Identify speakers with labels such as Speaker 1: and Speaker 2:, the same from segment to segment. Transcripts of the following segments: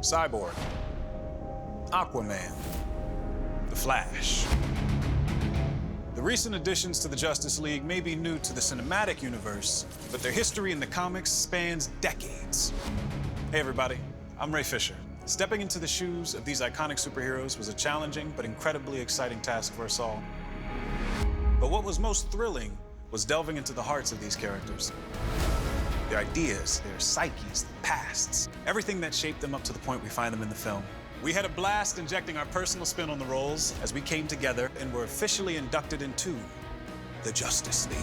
Speaker 1: Cyborg, Aquaman, The Flash. The recent additions to the Justice League may be new to the cinematic universe, but their history in the comics spans decades. Hey everybody, I'm Ray Fisher. Stepping into the shoes of these iconic superheroes was a challenging but incredibly exciting task for us all. But what was most thrilling was delving into the hearts of these characters. Their ideas, their psyches, their pasts, everything that shaped them up to the point we find them in the film. We had a blast injecting our personal spin on the roles as we came together and were officially inducted into the Justice League.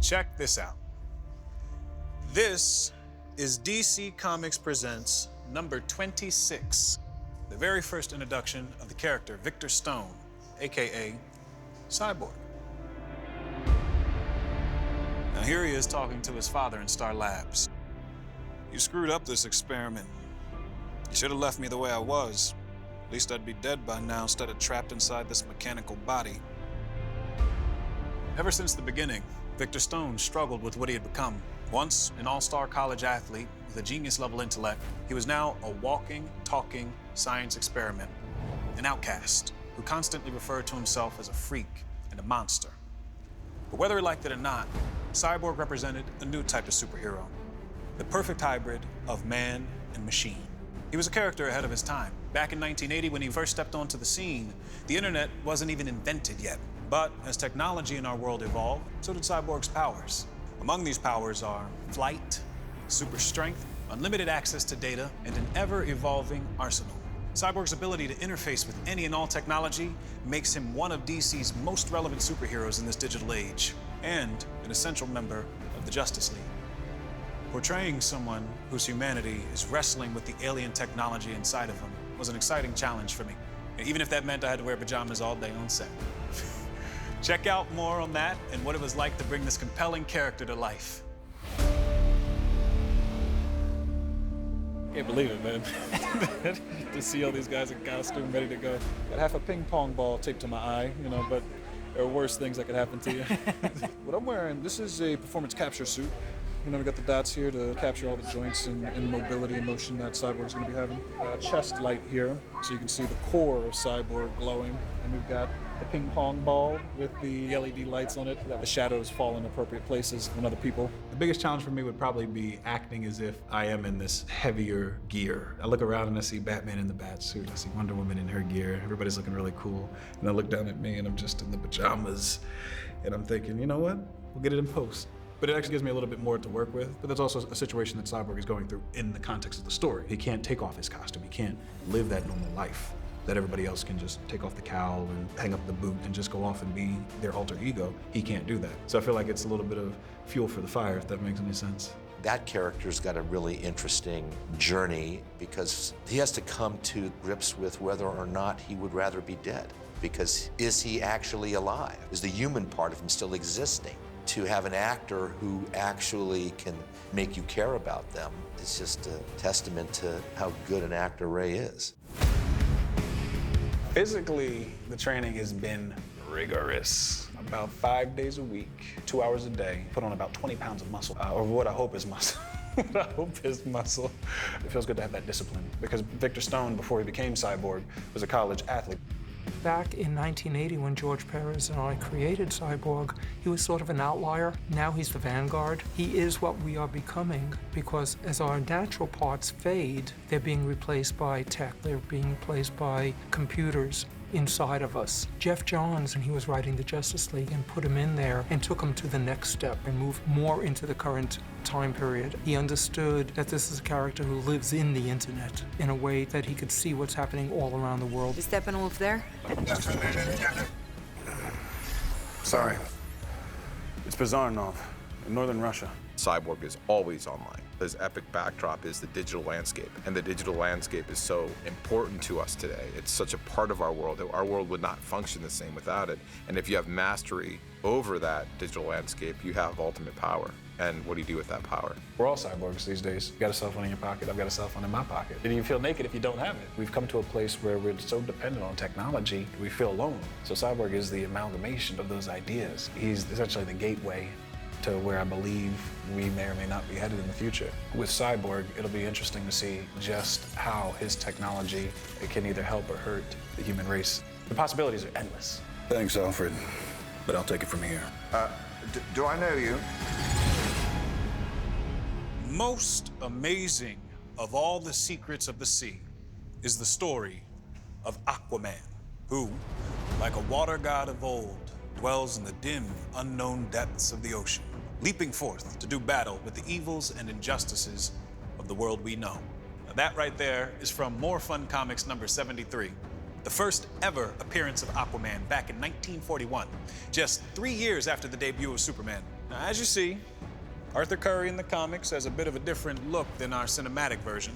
Speaker 1: Check this out. This is DC Comics Presents number 26, the very first introduction of the character Victor Stone, AKA Cyborg. Now here he is talking to his father in Star Labs. You screwed up this experiment. You should have left me the way I was. At least I'd be dead by now instead of trapped inside this mechanical body. Ever since the beginning, Victor Stone struggled with what he had become. Once an all-star college athlete with a genius-level intellect, he was now a walking, talking science experiment, an outcast who constantly referred to himself as a freak and a monster. But whether he liked it or not, Cyborg represented a new type of superhero, the perfect hybrid of man and machine. He was a character ahead of his time. Back in 1980, when he first stepped onto the scene, the internet wasn't even invented yet. But as technology in our world evolved, so did Cyborg's powers. Among these powers are flight, super strength, unlimited access to data, and an ever-evolving arsenal. Cyborg's ability to interface with any and all technology makes him one of DC's most relevant superheroes in this digital age, and an essential member of the Justice League. Portraying someone whose humanity is wrestling with the alien technology inside of him was an exciting challenge for me, even if that meant I had to wear pajamas all day on set. Check out more on that and what it was like to bring this compelling character to life.
Speaker 2: Can't believe it, man. To see all these guys in costume ready to go. Got half a ping pong ball taped to my eye, but there are worse things that could happen to you. What I'm wearing, this is a performance capture suit. We got the dots here to capture all the joints and mobility and motion that Cyborg's gonna be having. Chest light here, so you can see the core of Cyborg glowing. And we've got the ping pong ball with the LED lights on it, that the shadows fall in appropriate places on other people.
Speaker 1: The biggest challenge for me would probably be acting as if I am in this heavier gear. I look around and I see Batman in the bat suit, I see Wonder Woman in her gear, everybody's looking really cool. And I look down at me and I'm just in the pajamas. And I'm thinking, you know what? We'll get it in post. But it actually gives me a little bit more to work with. But that's also a situation that Cyborg is going through in the context of the story. He can't take off his costume. He can't live that normal life that everybody else can just take off the cowl and hang up the boot and just go off and be their alter ego. He can't do that. So I feel like it's a little bit of fuel for the fire, if that makes any sense.
Speaker 3: That character's got a really interesting journey because he has to come to grips with whether or not he would rather be dead. Because is he actually alive? Is the human part of him still existing? To have an actor who actually can make you care about them, it's just a testament to how good an actor Ray is.
Speaker 1: Physically, the training has been rigorous. About 5 days a week, 2 hours a day, put on about 20 pounds of muscle, or what I hope is muscle. What I hope is muscle. It feels good to have that discipline because Victor Stone, before he became Cyborg, was a college athlete.
Speaker 4: Back in 1980, when George Perez and I created Cyborg, he was sort of an outlier. Now he's the vanguard. He is what we are becoming because as our natural parts fade, they're being replaced by tech. They're being replaced by computers inside of us. Jeff Johns, and he was writing the Justice League, and put him in there and took him to the next step and moved more into the current time period. He understood that this is a character who lives in the internet in a way that he could see what's happening all around the world.
Speaker 5: You stepping off there?
Speaker 6: Sorry. It's Bazarnov in northern Russia.
Speaker 7: Cyborg is always online. His epic backdrop is the digital landscape, and the digital landscape is so important to us today. It's such a part of our world that our world would not function the same without it. And if you have mastery over that digital landscape, you have ultimate power. and what do you do with that power?
Speaker 2: We're all cyborgs these days. You got a cell phone in your pocket, I've got a cell phone in my pocket. And you feel naked if you don't have it. We've come to a place where we're so dependent on technology, we feel alone. So Cyborg is the amalgamation of those ideas. He's essentially the gateway to where I believe we may or may not be headed in the future. With Cyborg, it'll be interesting to see just how his technology can either help or hurt the human race. The possibilities are endless.
Speaker 6: Thanks, Alfred. But I'll take it from here.
Speaker 5: Do I know you?
Speaker 1: Most amazing of all the secrets of the sea is the story of Aquaman, who, like a water god of old, dwells in the dim, unknown depths of the ocean, leaping forth to do battle with the evils and injustices of the world we know. Now that right there is from More Fun Comics number 73, the first ever appearance of Aquaman back in 1941, just 3 years after the debut of Superman. Now, as you see, Arthur Curry in the comics has a bit of a different look than our cinematic version.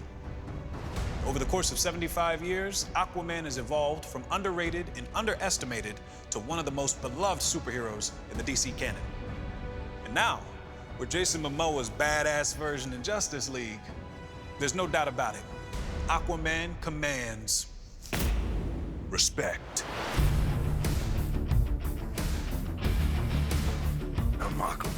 Speaker 1: Over the course of 75 years, Aquaman has evolved from underrated and underestimated to one of the most beloved superheroes in the DC canon. And now, with Jason Momoa's badass version in Justice League, there's no doubt about it. Aquaman commands respect.
Speaker 6: I'm Aquaman.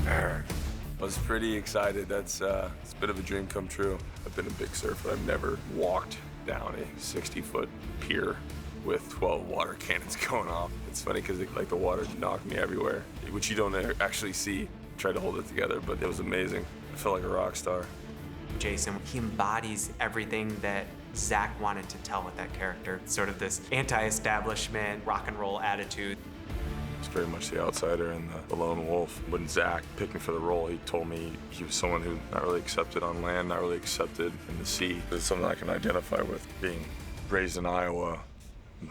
Speaker 8: I was pretty excited. It's a bit of a dream come true. I've been a big surfer. I've never walked down a 60-foot pier with 12 water cannons going off. It's funny because the water knocked me everywhere, which you don't actually see. Tried to hold it together, but it was amazing. I felt like a rock star.
Speaker 9: Jason, he embodies everything that Zach wanted to tell with that character. Sort of this anti-establishment, rock and roll attitude.
Speaker 8: He's very much the outsider and the lone wolf. When Zach picked me for the role, he told me he was someone who not really accepted on land, not really accepted in the sea. It's something I can identify with. Being raised in Iowa,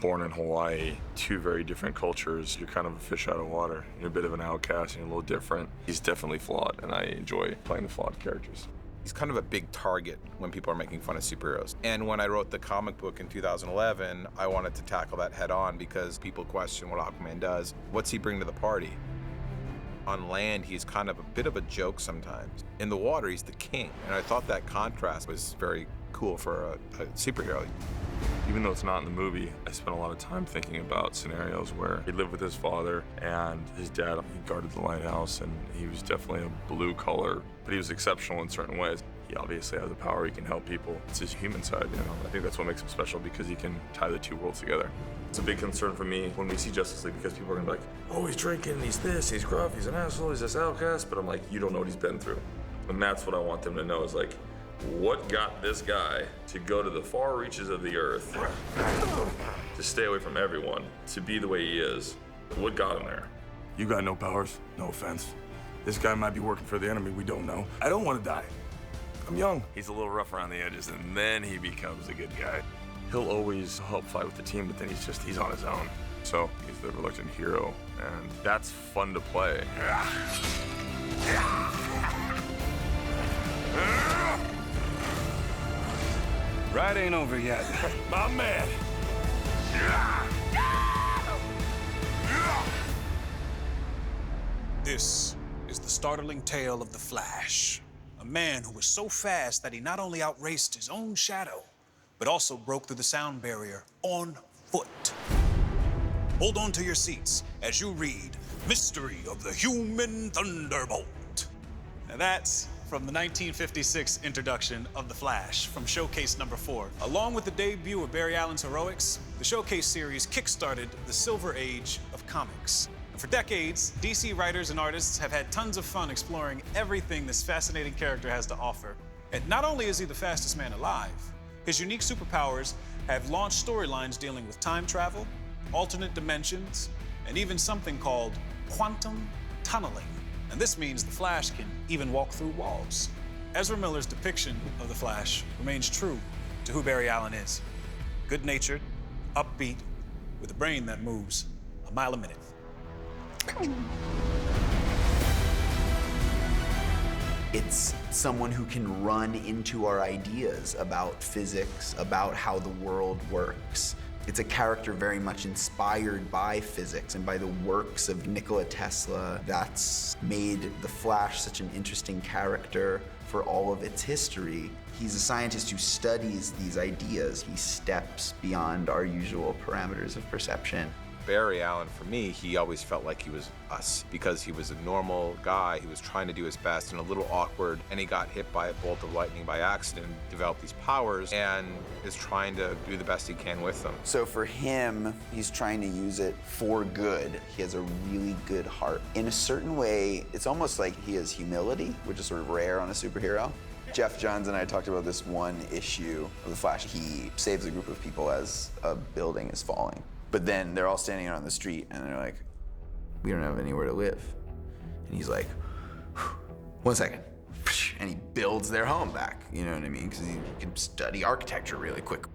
Speaker 8: born in Hawaii, two very different cultures. You're kind of a fish out of water. You're a bit of an outcast and you're a little different. He's definitely flawed, and I enjoy playing the flawed characters.
Speaker 7: He's kind of a big target when people are making fun of superheroes. And when I wrote the comic book in 2011, I wanted to tackle that head on because people question what Aquaman does. What's he bring to the party? On land, he's kind of a bit of a joke sometimes. In the water, he's the king. And I thought that contrast was very cool for a superhero.
Speaker 8: Even though it's not in the movie, I spent a lot of time thinking about scenarios where he lived with his father and his dad. He guarded the lighthouse, and he was definitely a blue collar, but he was exceptional in certain ways. He obviously has the power, he can help people. It's his human side, you know. I think that's what makes him special because he can tie the two worlds together. It's a big concern for me when we see Justice League because people are gonna be like, oh, he's drinking, he's this, he's gruff, he's an asshole, he's this outcast, but I'm like, you don't know what he's been through. And that's what I want them to know is like, what got this guy to go to the far reaches of the earth, to stay away from everyone, to be the way he is? What got him there?
Speaker 6: You got no powers, no offense. This guy might be working for the enemy, we don't know. I don't want to die. I'm young.
Speaker 8: He's a little rough around the edges, and then he becomes a good guy. He'll always help fight with the team, but then he's on his own. So he's the reluctant hero, and that's fun to play.
Speaker 6: Ride ain't over yet. My man.
Speaker 1: This is the startling tale of the Flash, a man who was so fast that he not only outraced his own shadow, but also broke through the sound barrier on foot. Hold on to your seats as you read Mystery of the Human Thunderbolt. Now that's from the 1956 introduction of The Flash from Showcase number 4. Along with the debut of Barry Allen's Heroics, the Showcase series kickstarted the Silver Age of comics. And for decades, DC writers and artists have had tons of fun exploring everything this fascinating character has to offer. And not only is he the fastest man alive, his unique superpowers have launched storylines dealing with time travel, alternate dimensions, and even something called quantum tunneling. And this means the Flash can even walk through walls. Ezra Miller's depiction of the Flash remains true to who Barry Allen is. Good-natured, upbeat, with a brain that moves a mile a minute.
Speaker 10: It's someone who can run into our ideas about physics, about how the world works. It's a character very much inspired by physics and by the works of Nikola Tesla. That's made the Flash such an interesting character for all of its history. He's a scientist who studies these ideas. He steps beyond our usual parameters of perception.
Speaker 7: Barry Allen, for me, he always felt like he was us because he was a normal guy. He was trying to do his best and a little awkward, and he got hit by a bolt of lightning by accident, developed these powers, and is trying to do the best he can with them.
Speaker 10: So for him, he's trying to use it for good. He has a really good heart. In a certain way, it's almost like he has humility, which is sort of rare on a superhero. Jeff Johns and I talked about this one issue of The Flash. He saves a group of people as a building is falling. But then they're all standing out on the street and they're like, we don't have anywhere to live. And he's like, 1 second. And he builds their home back, you know what I mean? Because he can study architecture really quick.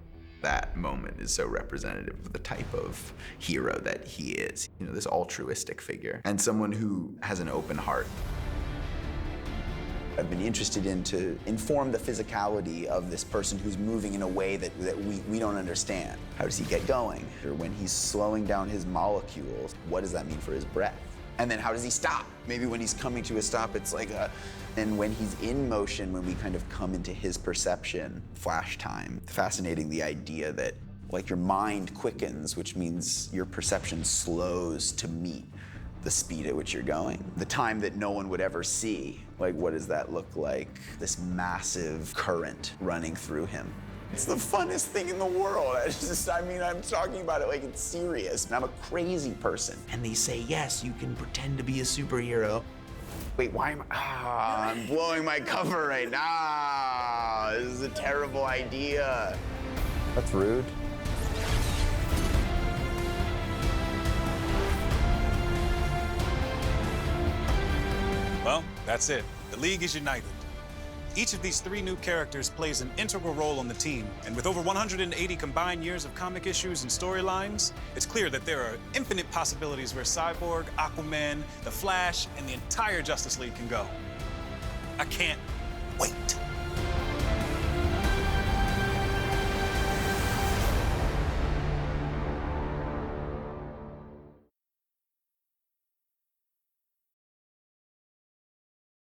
Speaker 10: That moment is so representative of the type of hero that he is. You know, this altruistic figure and someone who has an open heart. I've been interested in to inform the physicality of this person who's moving in a way that we don't understand. How does he get going? Or when he's slowing down his molecules, what does that mean for his breath? And then how does he stop? Maybe when he's coming to a stop, it's like a... And when he's in motion, when we kind of come into his perception, flash time, fascinating the idea that like your mind quickens, which means your perception slows to meet the speed at which you're going. The time that no one would ever see. Like, what does that look like? This massive current running through him. It's the funnest thing in the world. I'm talking about it like it's serious. I'm a crazy person. And they say, yes, you can pretend to be a superhero. Wait, why am I? I'm blowing my cover right now. This is a terrible idea. That's rude.
Speaker 1: Well, that's it. The League is united. Each of these 3 new characters plays an integral role on the team, and with over 180 combined years of comic issues and storylines, it's clear that there are infinite possibilities where Cyborg, Aquaman, The Flash, and the entire Justice League can go. I can't wait.